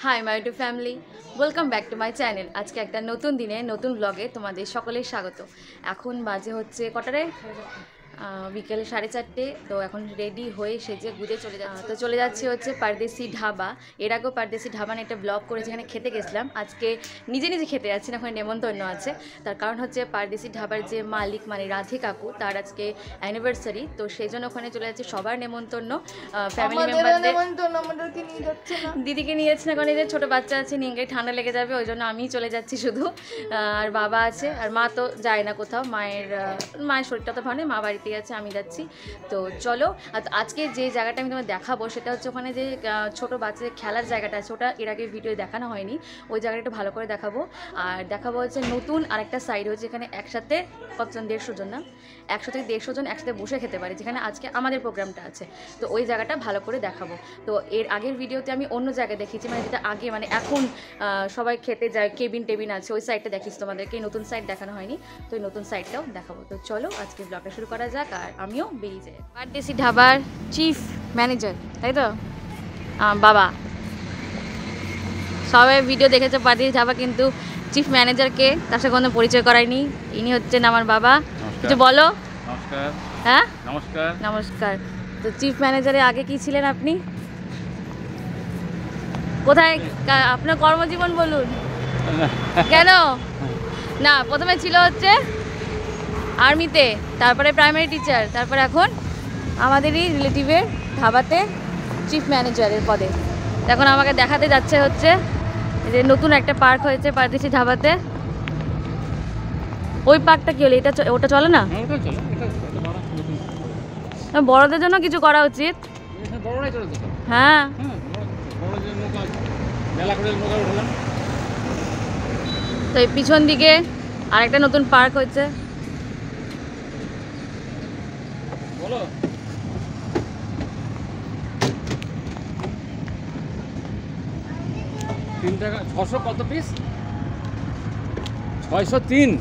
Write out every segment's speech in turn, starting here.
High my to family, welcome back to my channel. আজকে একটা নতুন দিনে নতুন ব্লগে তোমাদের সকলের স্বাগত। এখন বাজে হচ্ছে কটারে, বিকেলে 4:30। তো এখন রেডি হয়ে সেজে গুজে চলে যাচ্ছি হচ্ছে পারদেশি ঢাবা। এর আগেও পারদেশি ঢাবা নিয়ে একটা ব্লগ করে যেখানে খেতে গেছিলাম। আজকে নিজে নিজে খেতে যাচ্ছি না, ওখানে নেমন্তন্ন আছে। তার কারণ হচ্ছে পারদেশি ঢাবার যে মালিক মানে রাধে কাকু, তার আজকে অ্যানিভার্সারি। তো সেই জন্য ওখানে চলে যাচ্ছে, সবার নেমন্তন্ন, ফ্যামিলি মেম্বারদের। দিদিকে নিয়ে যাচ্ছে না, কারণ এদের ছোটো বাচ্চা আছে, নিয়ে গিয়ে ঠান্ডা লেগে যাবে, ওই জন্য আমিই চলে যাচ্ছি শুধু। আর বাবা আছে, আর মা তো যায় না কোথাও, মায়ের শরীরটা তো ভালো নেই, মা বাড়িতেই আছে, আমি যাচ্ছি। তো চলো, আজকে যে জায়গাটা আমি তোমার দেখাবো সেটা হচ্ছে ওখানে যে ছোটো বাচ্চাদের খেলার জায়গাটা আছে, ওটা এর আগে ভিডিও দেখানো হয়নি, ওই জায়গাটা একটু ভালো করে দেখাবো। আর দেখাবো হচ্ছে নতুন আরেকটা সাইড হচ্ছে, এখানে একসাথে কতজন, 150 জন না, 100 থেকে 150 জন একসাথে বসে খেতে পারে, যেখানে আজকে আমাদের প্রোগ্রামটা আছে। তো ওই জায়গাটা ভালো করে দেখাবো। তো এর আগের ভিডিওতে আমি অন্য জায়গায় দেখিয়েছি, মানে যেটা আগে মানে এখন সবাই খেতে যায়, কেবিন আছে, ওই সাইডটা দেখিয়েছি তোমাদেরকে, নতুন সাইড দেখানো হয়নি। তো এই নতুন সাইডটাও দেখাবো। তো চলো আজকে ব্লগটা শুরু করা যাক, আর আমিও বেরিয়ে যাই। পারদেশি ঢাবার চিফ ম্যানেজার, তাই তো বাবা, সবাই ভিডিও দেখেছে পারদেশি ঢাবা, কিন্তু চিফ ম্যানেজারকে তার সাথে কোনো পরিচয় করায়নি। ইনি হচ্ছেন আমার বাবা। কিছু বলো। নমস্কার। হ্যাঁ নমস্কার। নমস্কার। তো চিফ ম্যানেজারে আগে কি ছিলেন আপনি? কোথায় আপনার কর্মজীবন বলুন। কেন না, প্রথমে ছিল হচ্ছে আর্মিতে, তারপরে প্রাইমারি টিচার, তারপরে এখন আমাদেরই রিলেটিভের ঢাবাতে চিফ ম্যানেজারের পদে। এখন আমাকে দেখাতে যাচ্ছে হচ্ছে যে নতুন একটা পার্ক হয়েছে পারদেশি ঢাবাতে। ওই পার্কটা কি হলো? এটা ওটা চলে না? বড়দের জন্য কিছু করা উচিত। হ্যাঁ, তো এই পিছন দিকে আরেকটা নতুন পার্ক হয়েছে। বলো। 3 টাকা 600 কত পিস? 603,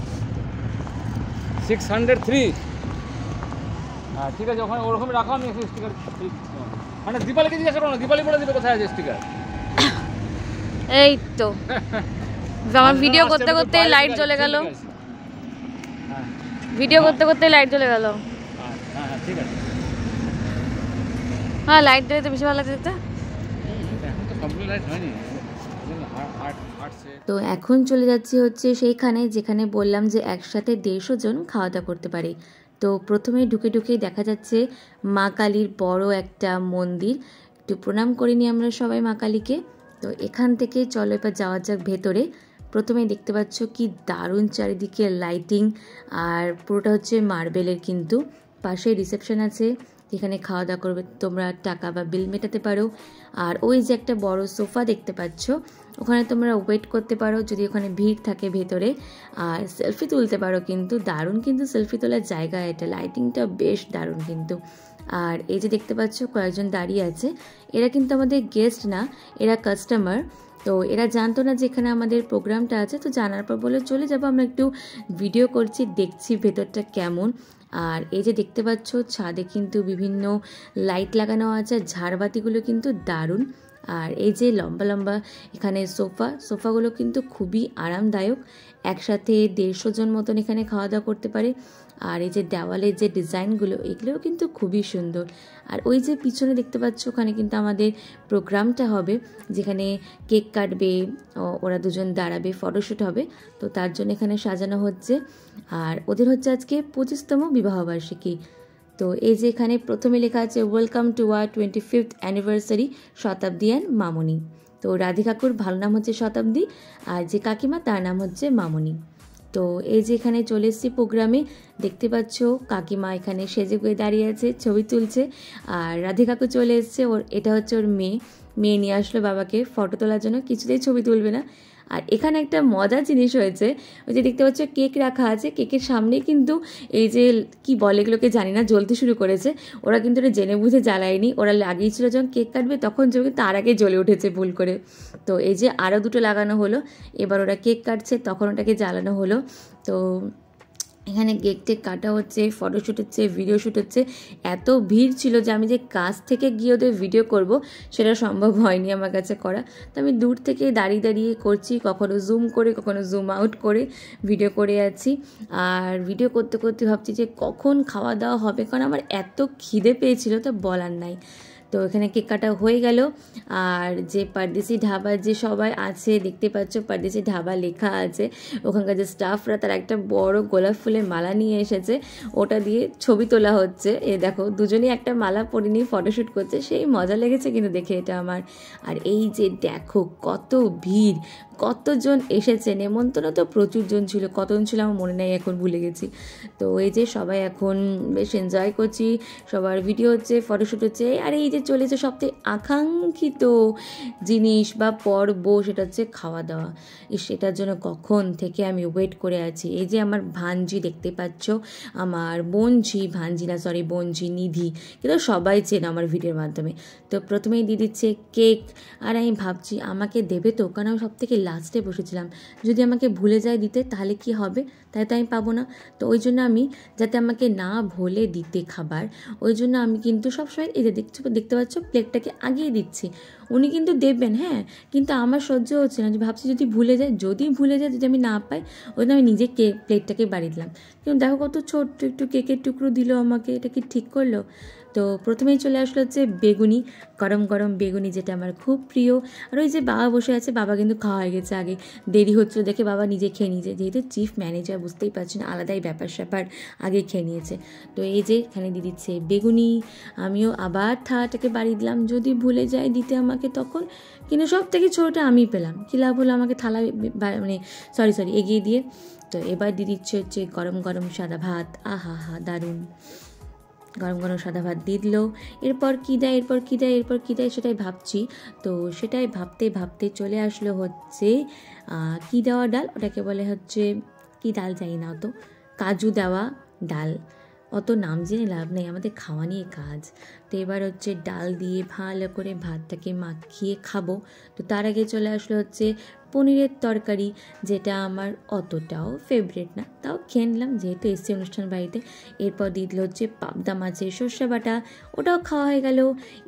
603। হ্যাঁ ঠিক আছে, ওখানে ওরকমই রাখো, আমি স্টিকার মানে দীপালিকে জিজ্ঞাসা করো না, দীপালি বলে দেবে কোথায় আছে স্টিকার। এই তো আমার ভিডিও করতে করতে লাইট জ্বলে গেল, ভিডিও করতে করতে লাইট জ্বলে গেল। হ্যাঁ ঠিক আছে। হ্যাঁ, লাইট জ্বলে তো বেশি ভালো লাগছে দেখতে। এখন তো সবগুলো লাইট হয়নি। তো এখন চলে যাচ্ছি হচ্ছে সেইখানে যেখানে বললাম যে একসাথে 150 জন খাওয়া দাওয়া করতে পারে। তো প্রথমে ঢুকেই দেখা যাচ্ছে মা কালীর বড় একটা মন্দির। একটু প্রণাম করে নিই আমরা সবাই মা কালীকে। তো এখান থেকে চলো এবার যাওয়া যাক ভেতরে। প্রথমেই দেখতে পাচ্ছ কি দারুণ চারিদিকে লাইটিং, আর পুরোটা হচ্ছে মার্বেলের, কিন্তু পাশে রিসেপশন আছে, যেখানে খাওয়া দাওয়া করবে তোমরা, টাকা বা বিল মেটাতে পারো। আর ওই যে একটা বড় সোফা দেখতে পাচ্ছ, ওখানে তোমরা ওয়েট করতে পারো যদি ওখানে ভিড় থাকে ভেতরে, আর সেলফি তুলতে পারো। কিন্তু দারুণ, কিন্তু সেলফি তোলার জায়গা এটা, লাইটিংটা বেশ দারুণ কিন্তু। আর এই যে দেখতে পাচ্ছ কয়েকজন দাঁড়িয়ে আছে, এরা কিন্তু আমাদের গেস্ট না, এরা কাস্টমার। তো এরা জানতো না যে এখানে আমাদের প্রোগ্রামটা আছে, তো জানার পর বলে চলে যাবো, আমরা একটু ভিডিও করছি, দেখছি ভেতরটা কেমন। আর এই যে দেখতে পাচ্ছ ছাদে কিন্তু বিভিন্ন লাইট লাগানো আছে, ঝাড়বাতিগুলো কিন্তু দারুণ। আর এই যে লম্বা লম্বা এখানে সোফাগুলো কিন্তু খুবই আরামদায়ক, একসাথে 150 জন মতন এখানে খাওয়া দাওয়া করতে পারে। আর এই যে দেওয়ালের যে ডিজাইনগুলো, এগুলোও কিন্তু খুবই সুন্দর। আর ওই যে পিছনে দেখতে পাচ্ছ, ওখানে কিন্তু আমাদের প্রোগ্রামটা হবে, যেখানে কেক কাটবে, ওরা দুজন দাঁড়াবে, ফটোশ্যুট হবে। তো তার জন্য এখানে সাজানো হচ্ছে। আর ওদের হচ্ছে আজকে 25তম বিবাহবার্ষিকী। তো এই যে এখানে প্রথমে লেখা আছে welcome to our 25th anniversary Shatabdi and মামনি। তো রাধে কাকুর ভালো নাম হচ্ছে শতাব্দী, আর যে কাকিমা তার নাম হচ্ছে মামনি। তো এই যে এখানে চলে এসেছি প্রোগ্রামে, দেখতে পাচ্ছ কাকিমা এখানে সেজে গুয়ে দাঁড়িয়ে আছে, ছবি তুলছে। আর রাধে কাকু চলে এসছে, এটা হচ্ছে ওর মেয়ে নিয়ে আসলো বাবাকে ফটো তোলার জন্য, কিছুতেই ছবি তুলবে না। আর এখানে একটা মজার জিনিস হয়েছে, ওই যে দেখতে পাচ্ছ কেক রাখা আছে, কেকের সামনেই কিন্তু এই যে কি বলে এগুলোকে জানি না, জ্বলতে শুরু করেছে। ওরা কিন্তু এটা জেনে বুঝে জ্বালায়নি, ওরা লাগিয়েছিল যখন কেক কাটবে তখন কিন্তু তার আগে জ্বলে উঠেছে ভুল করে। তো এই যে আরও দুটো লাগানো হলো, এবার ওরা কেক কাটছে, তখন ওটাকে জ্বালানো হলো। তো এখানে কেক টেক কাটা হচ্ছে, ফটোশ্যুট হচ্ছে, ভিডিও শ্যুট হচ্ছে। এত ভিড় ছিল যে আমি যে কাছ থেকে গিয়ে ওদের ভিডিও করব সেটা সম্ভব হয়নি আমার কাছে করা। তো আমি দূর থেকে দাঁড়িয়ে দাঁড়িয়ে করছি, কখনো জুম করে কখনো জুম আউট করে ভিডিও করে যাচ্ছি। আর ভিডিও করতে করতে ভাবছি যে কখন খাওয়া দাওয়া হবে, কারণ আমার এত খিদে পেয়েছিল তা বলার নাই। তো এখানে কেক কাটা হয়ে গেল। আর যে পারদেশি ধাবার যে সবাই আছে দেখতে পাচ্ছ, পারদেশি ধাবা লেখা আছে, ওখানকার যে স্টাফরা তারা একটা বড় গোলাপ ফুলের মালা নিয়ে এসেছে, ওটা দিয়ে ছবি তোলা হচ্ছে। এ দেখো দুজনেই একটা মালা পরে নিয়ে ফটোশ্যুট করছে, সেই মজা লেগেছে কিন্তু দেখে এটা আমার। আর এই যে দেখো কত ভিড়, কতজন এসেছে, নেমন্তন্ন তো প্রচুর জন ছিল, কতজন ছিল আমার মনে নেই, এখন ভুলে গেছি। তো এই যে সবাই এখন বেশ এনজয় করছি, সবার ভিডিও হচ্ছে, ফটোশ্যুট হচ্ছে। আর এই যে চলেছে সবথেকে আকাঙ্ক্ষিত জিনিস বা পর্ব, সেটা হচ্ছে খাওয়া দাওয়া। সেটার জন্য কখন থেকে আমি ওয়েট করে আছি। এই যে আমার ভাঞ্জি দেখতে পাচ্ছ, আমার বোনঝি নিধি, কিন্তু সবাই চেনে আমার ভিডিওর মাধ্যমে। তো প্রথমেই দিয়ে দিচ্ছে কেক, আর আমি ভাবছি আমাকে দেবে তো, কারণ আমি সব থেকে লাস্টে বসেছিলাম, যদি আমাকে ভুলে যায় দিতে তাহলে কি হবে, তাই তো আমি পাবো না। তো ওই জন্য আমি যাতে আমাকে না ভুলে দিতে খাবার, ওই জন্য আমি কিন্তু সবসময় এই যে দেখতে পাচ্ছ প্লেটটাকে আগিয়ে দিচ্ছি। উনি কিন্তু দেবেন, হ্যাঁ, কিন্তু আমার সহ্য হচ্ছে না, যে ভাবছি যদি ভুলে যায় যদি আমি না পাই, ওই জন্য আমি নিজে প্লেটটাকে বাড়িয়ে দিলাম। কিন্তু দেখো কত ছোট্ট একটু কেকের টুকরো দিল আমাকে, এটা কি ঠিক করলো? তো প্রথমেই চলে আসলো হচ্ছে বেগুনি, গরম গরম বেগুনি, যেটা আমার খুব প্রিয়। আর ওই যে বাবা বসে আছে, বাবা কিন্তু খাওয়া হয়ে গেছে আগে, দেরি হচ্ছিলো দেখে বাবা নিজে খেয়ে নিয়েছে, যেহেতু চিফ ম্যানেজার বুঝতেই পারছেন, আলাদাই ব্যাপার স্যাপার, আগে খেয়ে নিয়েছে। তো এই যে এখানে দিয়ে দিচ্ছে বেগুনি, আমিও আবার থালাটাকে বাড়িয়ে দিলাম, যদি ভুলে যায় দিতে আমাকে তখন। কিন্তু সব থেকে ছোটোটা আমি পেলাম, কী লাভ হলো আমাকে থালা এগিয়ে দিয়ে। তো এবার দিয়ে দিচ্ছে হচ্ছে গরম গরম সাদা ভাত, আহা হা দারুণ, গরম গরম সাদা ভাত দিয়ে দিল। এরপর কী দেয় সেটাই ভাবছি। তো সেটাই ভাবতে ভাবতে চলে আসলো হচ্ছে কী দেওয়া ডাল, ওটাকে বলে হচ্ছে কী ডাল জানি না, অত কাজু দেওয়া ডাল, অত নাম জেনে লাভ নেই, আমাদের খাওয়া নিয়ে কাজ। তো এবার হচ্ছে ডাল দিয়ে ভালো করে ভাতটাকে মাখিয়ে খাবো। তো তার আগে চলে আসলো হচ্ছে পনিরের তরকারি, যেটা আমার অতটাও ফেভারিট না, তাও খেয়ে নিলাম যেহেতু এসছি অনুষ্ঠান বাড়িতে। এরপর দিয়ে দিল হচ্ছে পাবদা মাছের সর্ষে বাটা, ওটাও খাওয়া হয়ে গেল।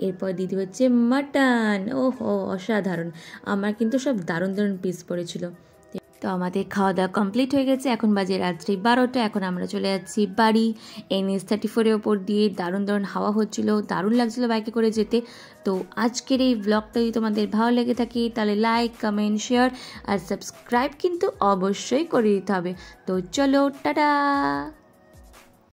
এরপর দিয়ে দিল হচ্ছে মাটন, ওহো অসাধারণ, আমার কিন্তু সব দারুণ দারুণ পিস পড়েছিল। তো আমাদের খাওয়া দাওয়া কমপ্লিট হয়ে গেছে, এখন বাজে রাত্রি 12টা। এখন আমরা চলে যাচ্ছি বাড়ি। NH34-এর ওপর দিয়ে দারুণ দারুণ হাওয়া হচ্ছিল, দারুণ লাগছিল বাইকে করে যেতে। তো আজকের এই ব্লগটা যদি তোমাদের ভালো লেগে থাকে তাহলে লাইক, কমেন্ট, শেয়ার আর সাবস্ক্রাইব কিন্তু অবশ্যই করে দিতে হবে। তো চলো, টাটা।